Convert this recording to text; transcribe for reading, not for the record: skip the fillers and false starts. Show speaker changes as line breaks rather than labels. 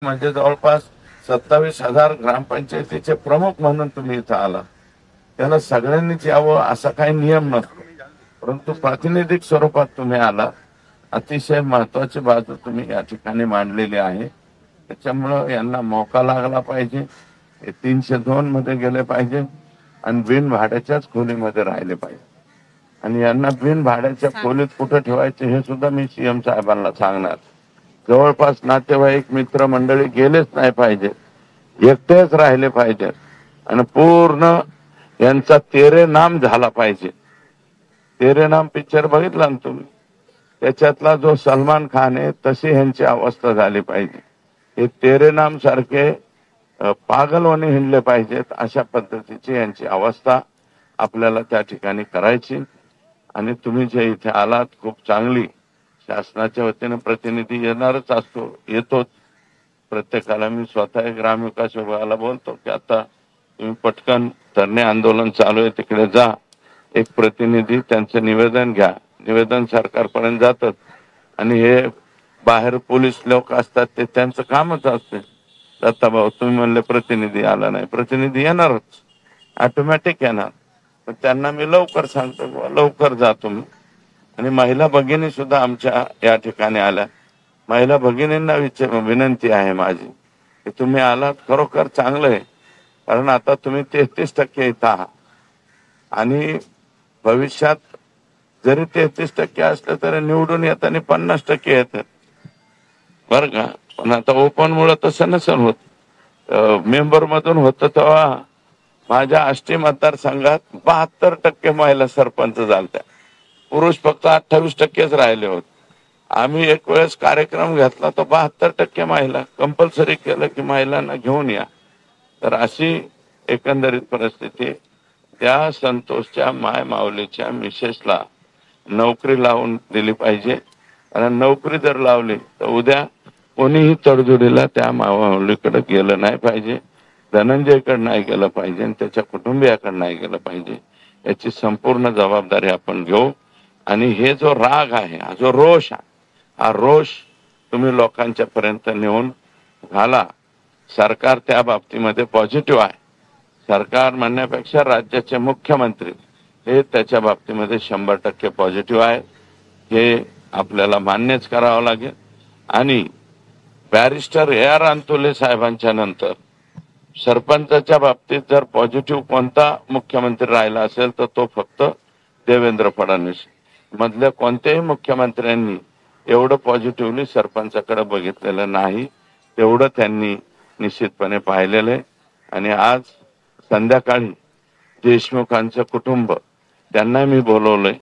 म्हणजे जवळपास 27,000 ग्रामपंचायतीचे प्रमुख म्हणून तुम्ही इथं आला. त्याला सगळ्यांनीच यावं असा काही नियम नसतो, परंतु प्रातिनिधिक स्वरूपात तुम्ही आला. अतिशय महत्वाची बाजू तुम्ही या ठिकाणी मांडलेली आहे. त्याच्यामुळं यांना मौका लागला पाहिजे. हे 302 मध्ये गेले पाहिजे आणि बिन भाड्याच्याच खोलीमध्ये राहिले पाहिजे. आणि यांना बिन भाड्याच्या खोलीत कुठं ठेवायचे हे सुद्धा मी सीएम साहेबांना सांगणार. जवळपास नातेवाईक मित्र मंडळी गेलेच नाही पाहिजे, एकटेच राहिले पाहिजे आणि पूर्ण यांचा तेरे नाम झाला पाहिजे. तेरे नाम पिक्चर बघितला ना तुम्ही, त्याच्यातला जो सलमान खान आहे तशी यांची अवस्था झाली पाहिजे. हे तेरे नाम सारखे पागलवाने हिंडले पाहिजेत, अशा पद्धतीची यांची अवस्था आपल्याला त्या ठिकाणी करायची. आणि तुम्ही जे इथे आलात खूप चांगली, शासनाच्या वतीने प्रतिनिधी येणारच असतो, येतोच. प्रत्येकाला मी स्वतः ग्रामविकास विभागाला बोलतो की आता तुम्ही पटकन धरणे आंदोलन चालू आहे तिकडे जा, एक प्रतिनिधी त्यांचं निवेदन घ्या. निवेदन सरकारपर्यंत जातात आणि हे बाहेर पोलीस लोक असतात ते त्यांचं कामच असते. दत्ताभाऊ तुम्ही म्हणले प्रतिनिधी आला नाही, प्रतिनिधी येणारच, ऑटोमॅटिक येणार. पण त्यांना मी लवकर सांगतो लवकर जा तुम्ही. आणि महिला भगिनी सुद्धा आमच्या या ठिकाणी आल्या. महिला भगिनींना विनंती आहे माझी की तुम्ही आलात खरोखर चांगलं आहे, कारण आता तुम्ही 33% इथं आहात आणि भविष्यात जरी 33% असलं तरी निवडून येताना 50% येतात बर का. पण आता ओपन मुळे तसं नसेल होत. मेंबर मधून होतं तेव्हा माझ्या आष्टी मतदारसंघात 72% महिला सरपंच झालत्या, पुरुष फक्त 28%च राहिले होते. आम्ही एक वेळेस कार्यक्रम घेतला तर 72% महिला कंपल्सरी केलं की महिलांना घेऊन या. तर अशी एकंदरीत परिस्थिती. त्या संतोषच्या माय माऊलीच्या मिसेसला नोकरी लावून दिली पाहिजे, कारण नोकरी जर लावली तर उद्या कोणीही तडजोडीला त्या माऊलीकडे गेलं नाही पाहिजे, धनंजयकडे नाही गेलं पाहिजे आणि त्याच्या कुटुंबियाकडे नाही गेलं पाहिजे. याची संपूर्ण जबाबदारी आपण घेऊ. आणि हे जो राग आहे, हा जो रोष आहे, हा रोष तुम्ही लोकांच्या पर्यंत नेऊन घाला. सरकार त्या बाबतीमध्ये पॉझिटिव्ह आहे. सरकार म्हणण्यापेक्षा राज्याचे मुख्यमंत्री हे त्याच्या बाबतीमध्ये 100% पॉझिटिव्ह आहे. हे आपल्याला मान्यच करावं लागेल. आणि बॅरिस्टर AR अंतुले साहेबांच्या नंतर सरपंचाच्या बाबतीत जर पॉझिटिव्ह कोणता मुख्यमंत्री राहिला असेल तर तो फक्त देवेंद्र फडणवीस. मधल्या कोणत्याही मुख्यमंत्र्यांनी एवढं पॉझिटिव्हली सरपंचाकडे बघितलेलं नाही, तेवढं त्यांनी निश्चितपणे पाहिलेलं आहे. आणि आज संध्याकाळी देशमुखांचं कुटुंब त्यांना मी बोलवलंय.